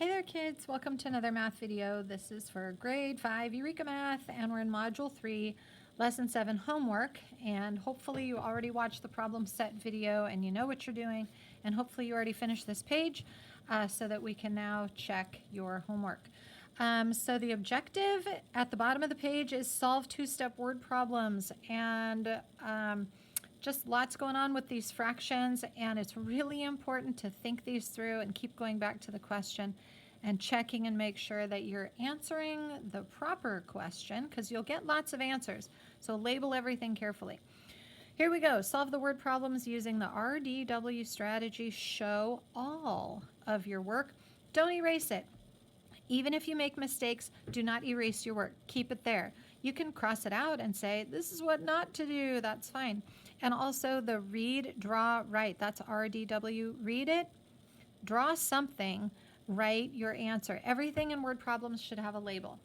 Hey there kids, welcome to another math video. This is for grade 5 Eureka Math and we're in module 3, lesson 7 homework, and hopefully you already watched the problem set video and you know what you're doing, and hopefully you already finished this page so that we can now check your homework. So the objective at the bottom of the page is solve two-step word problems, and just lots going on with these fractions, and it's really important to think these through and keep going back to the question and checking and make sure that you're answering the proper question, because you'll get lots of answers. So label everything carefully. Here we go. Solve the word problems using the RDW strategy. Show all of your work. Don't erase it. Even if you make mistakes, do not erase your work. Keep it there. You can cross it out and say, this is what not to do. That's fine. And also the read, draw, write. That's RDW. Read it, draw something, write your answer. Everything in word problems should have a label.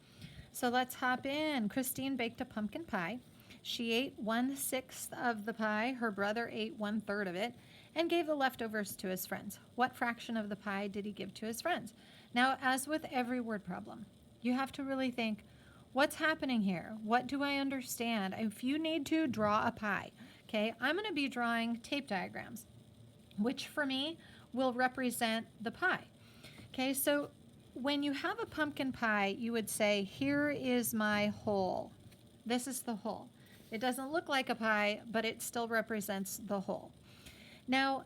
So let's hop in. Christine baked a pumpkin pie. She ate 1/6 of the pie. Her brother ate 1/3 of it and gave the leftovers to his friends. What fraction of the pie did he give to his friends? Now, as with every word problem, you have to really think, what's happening here? What do I understand? If you need to draw a pie, okay, I'm going to be drawing tape diagrams, which for me will represent the pie. Okay, so when you have a pumpkin pie, you would say, here is my whole. This is the whole. It doesn't look like a pie, but it still represents the whole. Now,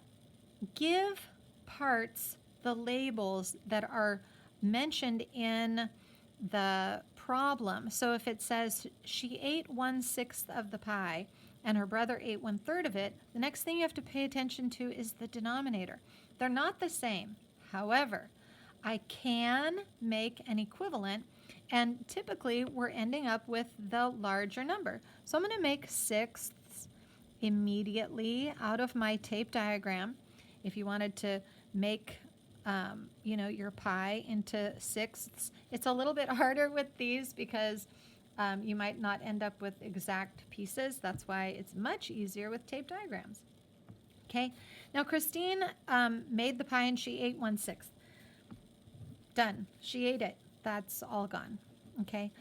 give parts the labels that are mentioned in the problem. So if it says she ate 1/6 of the pie and her brother ate 1/3 of it, the next thing you have to pay attention to is the denominator. They're not the same. However, I can make an equivalent, and typically we're ending up with the larger number. So I'm going to make sixths immediately out of my tape diagram. If you wanted to make your pie into sixths, it's a little bit harder with these because you might not end up with exact pieces. That's why it's much easier with tape diagrams. Okay, now Christine made the pie and she ate 1/6. Done. She ate it. That's all gone. Okay.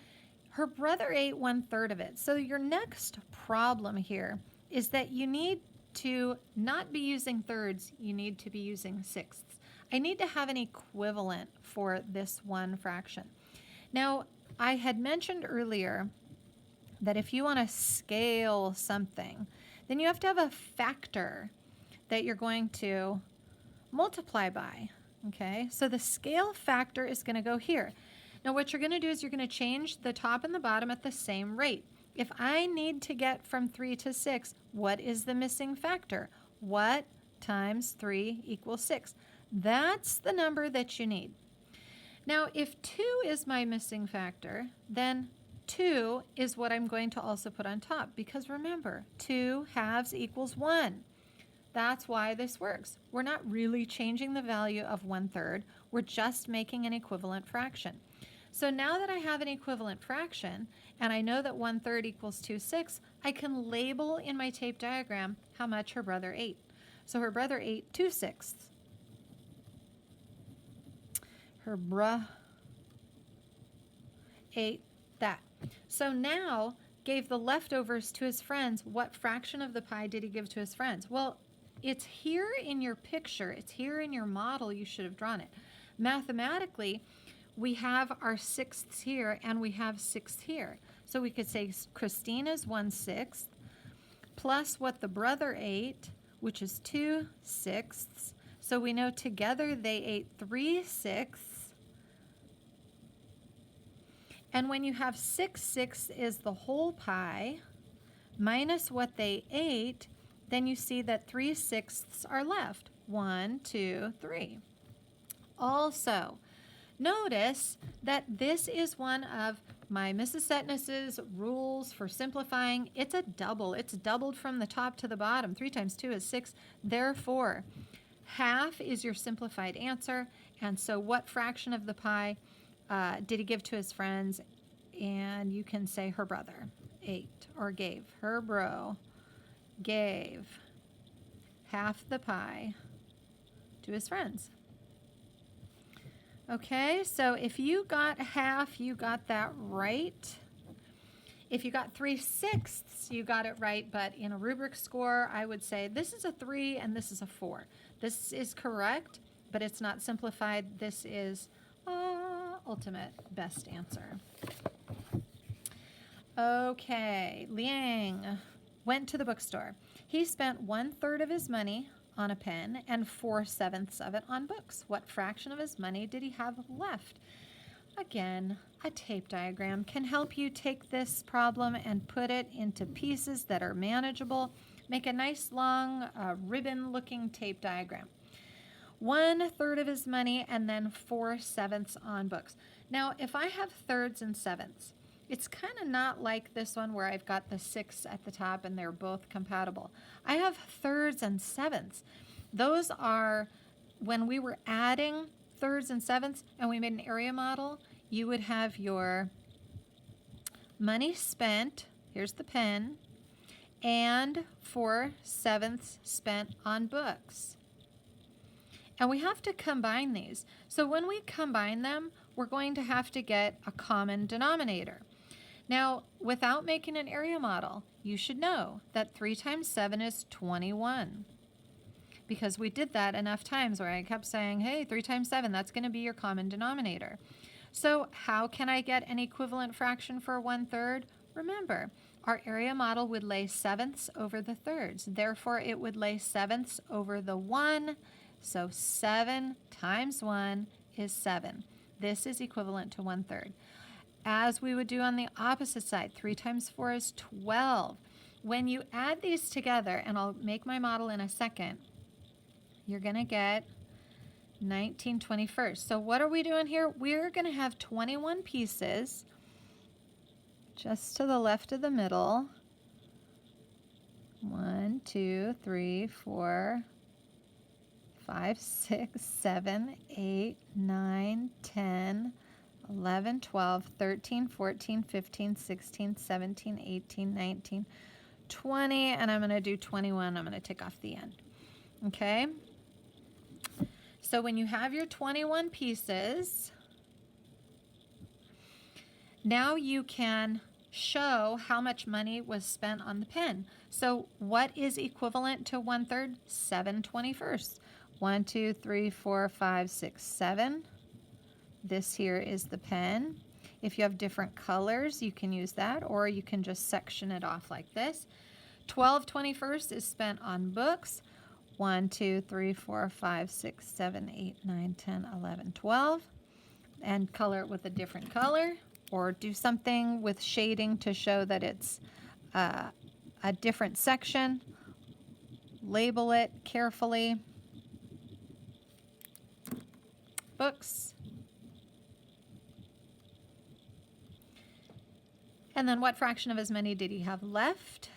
Her brother ate 1/3 of it. So your next problem here is that you need to not be using thirds. You need to be using sixths. I need to have an equivalent for this one fraction. Now, I had mentioned earlier that if you want to scale something, then you have to have a factor that you're going to multiply by. Okay, so the scale factor is going to go here. Now what you're going to do is you're going to change the top and the bottom at the same rate. If I need to get from 3 to 6, what is the missing factor? What times 3 equals 6? That's the number that you need. Now if 2 is my missing factor, then 2 is what I'm going to also put on top, because remember, 2 halves equals 1. That's why this works. We're not really changing the value of 1/3. We're just making an equivalent fraction. So now that I have an equivalent fraction, and I know that 1/3 equals 2/6, I can label in my tape diagram how much her brother ate. So her brother ate 2/6. Her bruh ate that. So now, gave the leftovers to his friends. What fraction of the pie did he give to his friends? Well, it's here in your picture. It's here in your model. You should have drawn it. Mathematically, we have our sixths here and we have sixths here. So we could say Christine is 1/6 plus what the brother ate, which is 2/6. So we know together they ate 3/6. And when you have 6/6 is the whole pie minus what they ate, then you see that 3/6 are left. 1, 2, 3. Also, notice that this is one of my Mrs. Setness's rules for simplifying. It's a double. It's doubled from the top to the bottom. 3 times 2 is 6. Therefore, half is your simplified answer. And so what fraction of the pie did he give to his friends? And you can say her brother ate, or gave. Her bro gave half the pie to his friends. Okay, so if you got half, you got that right. If you got 3/6, you got it right, but in a rubric score, I would say this is a 3 and this is a 4. This is correct, but it's not simplified. This is ultimate best answer. Okay, Liang went to the bookstore. He spent 1/3 of his money on a pen and 4/7 of it on books. What fraction of his money did he have left? Again, a tape diagram can help you take this problem and put it into pieces that are manageable. Make a nice long ribbon-looking tape diagram. 1/3 of his money and then 4/7 on books. Now, if I have thirds and sevenths, it's kind of not like this one where I've got the 6 at the top and they're both compatible. I have thirds and sevenths. Those are when we were adding thirds and sevenths and we made an area model, you would have your money spent, here's the pen, and 4/7 spent on books. And we have to combine these. So when we combine them, we're going to have to get a common denominator. Now, without making an area model, you should know that 3 times 7 is 21. Because we did that enough times where I kept saying, hey, 3 times 7, that's going to be your common denominator. So how can I get an equivalent fraction for 1/3? Remember, our area model would lay sevenths over the thirds. Therefore, it would lay sevenths over the 1. So 7 times 1 is 7. This is equivalent to 1/3. As we would do on the opposite side, 3 times 4 is 12. When you add these together, and I'll make my model in a second, you're going to get 19/21. So what are we doing here? We're going to have 21 pieces just to the left of the middle. 1, 2, 3, 4, 5, 6, 7, 8, 9, 10, 11, 12, 13, 14, 15, 16, 17, 18, 19, 20, and I'm going to do 21. I'm going to take off the end. Okay? So when you have your 21 pieces, now you can show how much money was spent on the pen. So what is equivalent to 1/3? 7/21. 1, 2, 3, 4, 5, 6, 7. This here is the pen. If you have different colors, you can use that, or you can just section it off like this. 12/21 is spent on books. 1, 2, 3, 4, 5, 6, 7, 8, 9, 10, 11, 12. And color it with a different color, or do something with shading to show that it's a different section. Label it carefully. Books. And then what fraction of his money did he have left?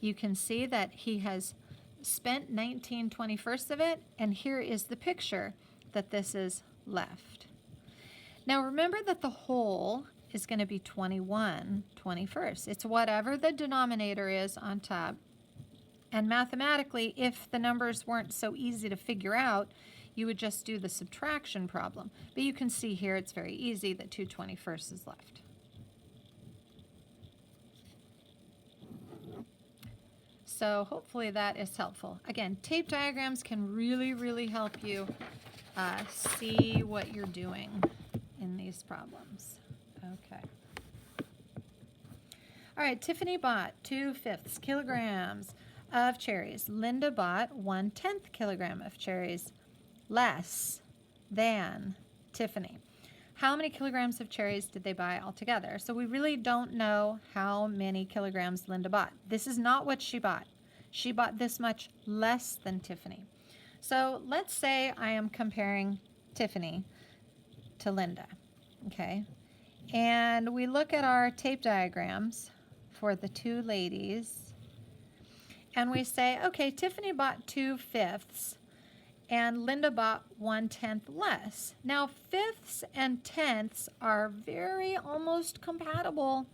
You can see that he has spent 19/21 of it, and here is the picture that this is left. Now remember that the whole is going to be 21/21. It's whatever the denominator is on top. And mathematically, if the numbers weren't so easy to figure out, you would just do the subtraction problem. But you can see here it's very easy that 2/21 is left. So hopefully that is helpful. Again, tape diagrams can really, really help you see what you're doing in these problems. Okay. All right, Tiffany bought 2/5 kilograms of cherries. Linda bought 1/10 kilogram of cherries, less than Tiffany. How many kilograms of cherries did they buy altogether? So we really don't know how many kilograms Linda bought. This is not what she bought. She bought this much less than Tiffany. So let's say I am comparing Tiffany to Linda, okay? And we look at our tape diagrams for the two ladies, and we say, okay, Tiffany bought 2/5, and Linda bought 1/10 less. Now, fifths and tenths are very almost compatible.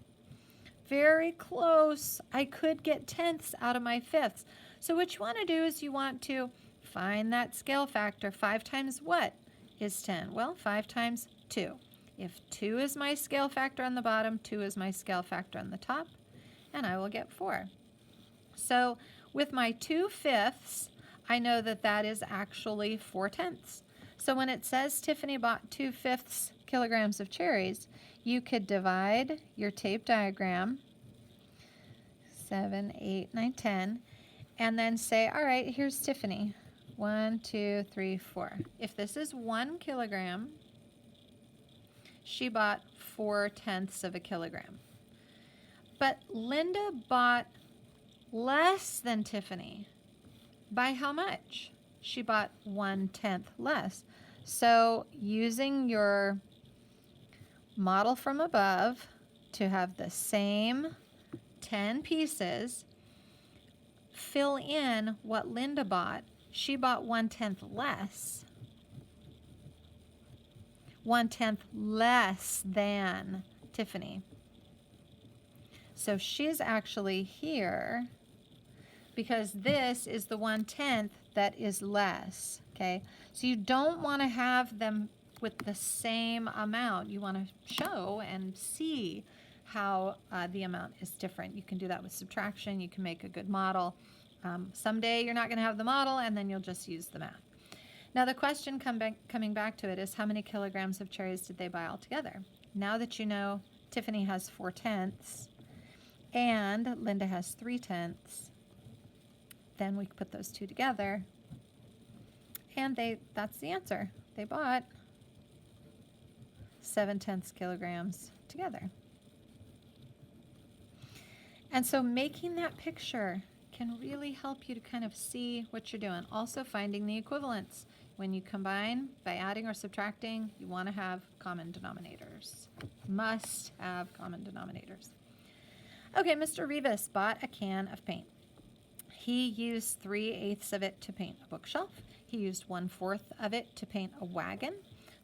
Very close. I could get tenths out of my fifths. So what you want to do is you want to find that scale factor. 5 times what is 10? Well, 5 times 2. If 2 is my scale factor on the bottom, 2 is my scale factor on the top, and I will get 4. So with my 2/5, I know that that is actually 4/10. So when it says Tiffany bought 2/5 kilograms of cherries, you could divide your tape diagram, 7, 8, 9, 10, and then say, all right, here's Tiffany. 1, 2, 3, 4. If this is 1 kilogram, she bought 4/10 of a kilogram. But Linda bought less than Tiffany. By how much? She bought 1/10 less. So using your model from above to have the same 10 pieces, fill in what Linda bought. She bought 1/10 less. 1/10 less than Tiffany. So she's actually here because this is the 1/10 that is less, okay? So you don't want to have them with the same amount. You want to show and see how the amount is different. You can do that with subtraction. You can make a good model. Someday you're not going to have the model, and then you'll just use the math. Now the question coming back to it is, how many kilograms of cherries did they buy altogether? Now that you know Tiffany has 4/10 and Linda has 3/10, then we put those two together, and that's the answer. They bought 7/10 kilograms together. And so making that picture can really help you to kind of see what you're doing. Also finding the equivalents. When you combine by adding or subtracting, you want to have common denominators. Must have common denominators. Okay, Mr. Rivas bought a can of paint. He used 3/8 of it to paint a bookshelf. He used 1/4 of it to paint a wagon.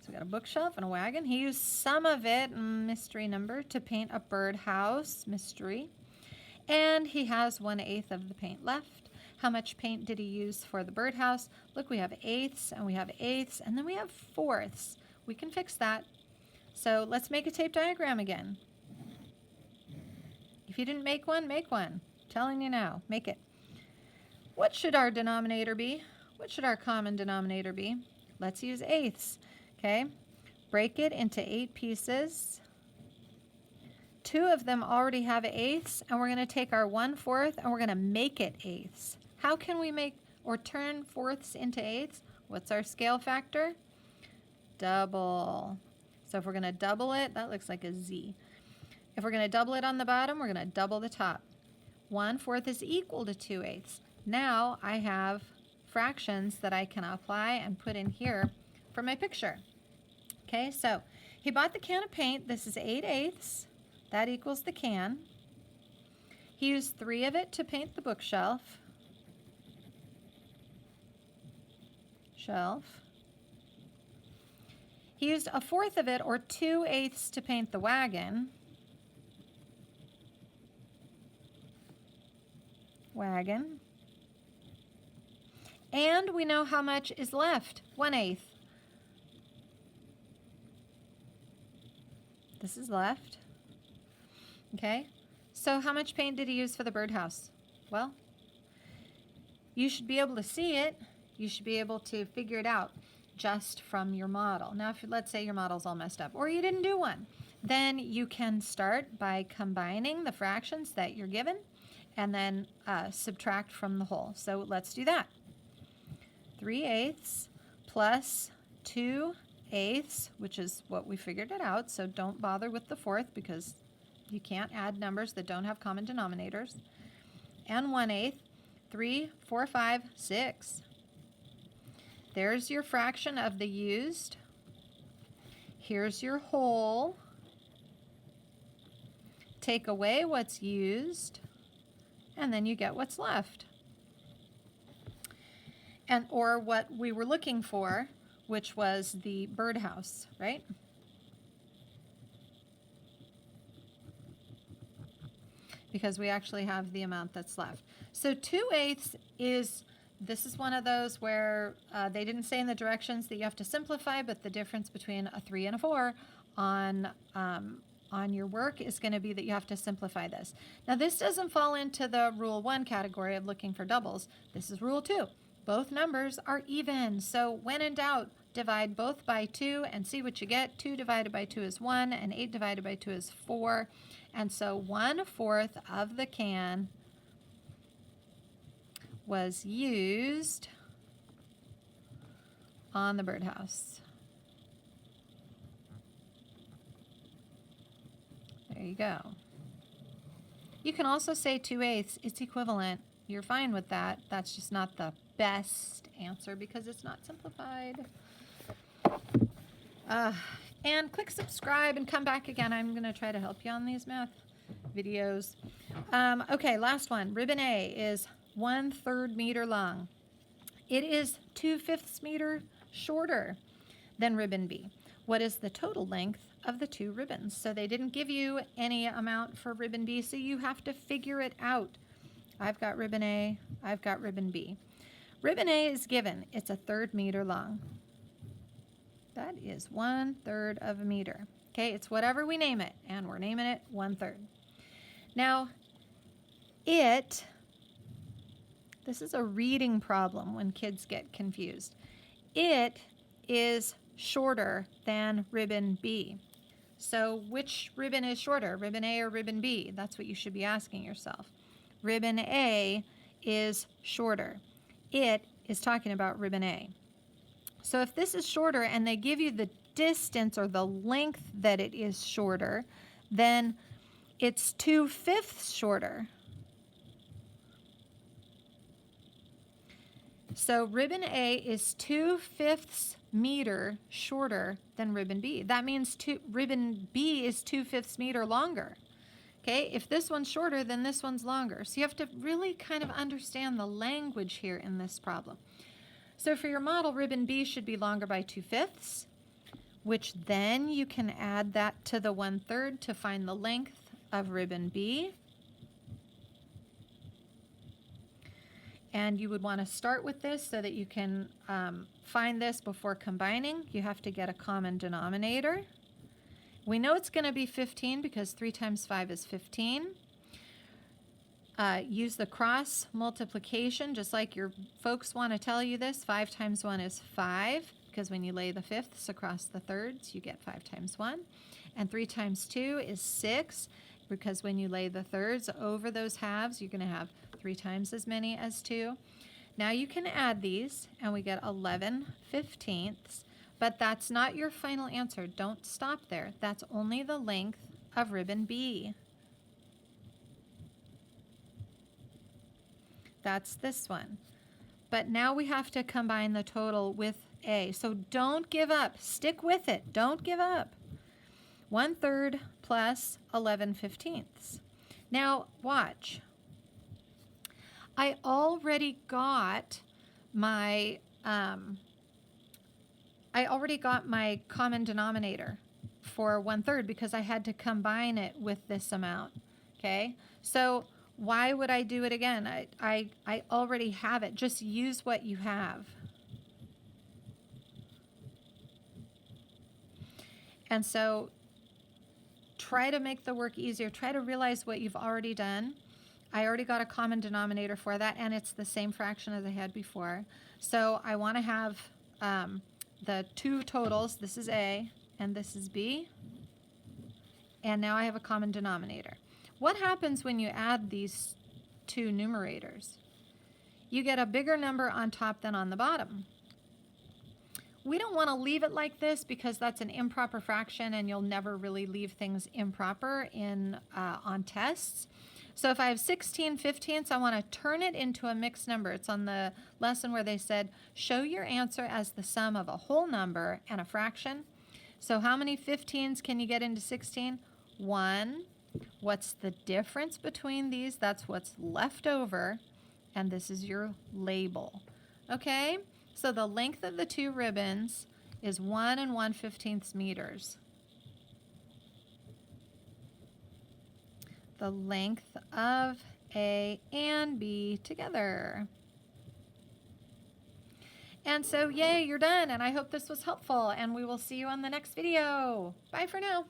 So we got a bookshelf and a wagon. He used some of it, mystery number, to paint a birdhouse, mystery. And he has 1/8 of the paint left. How much paint did he use for the birdhouse? Look, we have 1/8 and we have 1/8 and then we have 4ths. We can fix that. So let's make a tape diagram again. If you didn't make one, make one. I'm telling you now, make it. What should our denominator be? What should our common denominator be? Let's use 1/8. Okay, break it into 8 pieces. 2 of them already have 1/8, and we're going to take our 1/4 and we're going to make it 1/8. How can we make or turn 4ths into 8ths? What's our scale factor? Double. So if we're going to double it, that looks like a Z. If we're going to double it on the bottom, we're going to double the top. 1/4 is equal to 2/8. Now I have fractions that I can apply and put in here for my picture. Okay, so he bought the can of paint. This is 8/8. That equals the can. He used 3 of it to paint the bookshelf. He used 1/4 of it, or 2/8, to paint the wagon. And we know how much is left, 1/8. This is left. Okay, so how much paint did he use for the birdhouse? Well, you should be able to see it. You should be able to figure it out just from your model. Now, if let's say your model's all messed up or you didn't do one, then you can start by combining the fractions that you're given and then subtract from the whole. So let's do that. 3/8 plus 2/8, which is what we figured it out, so don't bother with the 4th because you can't add numbers that don't have common denominators. And 1/8, 3, 4, 5, 6. There's your fraction of the used. Here's your whole. Take away what's used, and then you get what's left. And or what we were looking for, which was the birdhouse, right? Because we actually have the amount that's left. So 2/8 is this is one of those where they didn't say in the directions that you have to simplify, but the difference between a 3 and a 4 on your work is going to be that you have to simplify this. Now, this doesn't fall into the rule 1 category of looking for doubles. This is rule 2. Both numbers are even. So when in doubt, divide both by 2 and see what you get. 2 divided by 2 is 1, and 8 divided by 2 is 4. And so 1/4 of the can was used on the birdhouse. There you go. You can also say 2/8. It's equivalent. You're fine with that. That's just not the best answer because it's not simplified. And click subscribe and come back again. I'm going to try to help you on these math videos. Okay, last one. Ribbon A is 1/3 meter long. It is 2/5 meter shorter than ribbon B. What is the total length of the two ribbons? So they didn't give you any amount for ribbon B, so you have to figure it out. I've got ribbon A, I've got ribbon B. Ribbon A is given. It's 1/3 meter long. That is 1/3 of a meter. Okay, it's whatever we name it, and we're naming it 1/3. Now, this is a reading problem when kids get confused. It is shorter than ribbon B. So which ribbon is shorter, ribbon A or ribbon B? That's what you should be asking yourself. Ribbon A is shorter. It is talking about ribbon A. So if this is shorter and they give you the distance or the length that it is shorter, then it's 2/5 shorter. So ribbon A is 2/5 meter shorter than ribbon B. That means ribbon B is 2/5 meter longer. Okay, if this one's shorter, then this one's longer. So you have to really kind of understand the language here in this problem. So for your model, ribbon B should be longer by 2/5, which then you can add that to the 1/3 to find the length of ribbon B. And you would want to start with this so that you can find this before combining. You have to get a common denominator. We know it's going to be 15 because 3 times 5 is 15. Use the cross multiplication, just like your folks want to tell you this. 5 times 1 is 5, because when you lay the fifths across the thirds, you get 5 times 1. And 3 times 2 is 6, because when you lay the thirds over those halves, you're going to have 3 times as many as 2. Now you can add these, and we get 11/15. But that's not your final answer. Don't stop there. That's only the length of ribbon B. That's this one. But now we have to combine the total with A. So don't give up. Stick with it. Don't give up. 1/3 plus 11/15. Now watch. I already got my common denominator for 1/3 because I had to combine it with this amount. Okay, so why would I do it again? I already have it. Just use what you have. And so try to make the work easier. Try to realize what you've already done. I already got a common denominator for that, and it's the same fraction as I had before. So I want to have the two totals. This is A, and this is B. And now I have a common denominator. What happens when you add these two numerators? You get a bigger number on top than on the bottom. We don't want to leave it like this because that's an improper fraction, and you'll never really leave things improper on tests. So if I have 16/15, I want to turn it into a mixed number. It's on the lesson where they said, show your answer as the sum of a whole number and a fraction. So how many 15s can you get into 16? 1. What's the difference between these? That's what's left over, and this is your label. Okay, so the length of the two ribbons is 1 1/15 meters. The length of A and B together. And so, yay, you're done. And I hope this was helpful. And we will see you on the next video. Bye for now.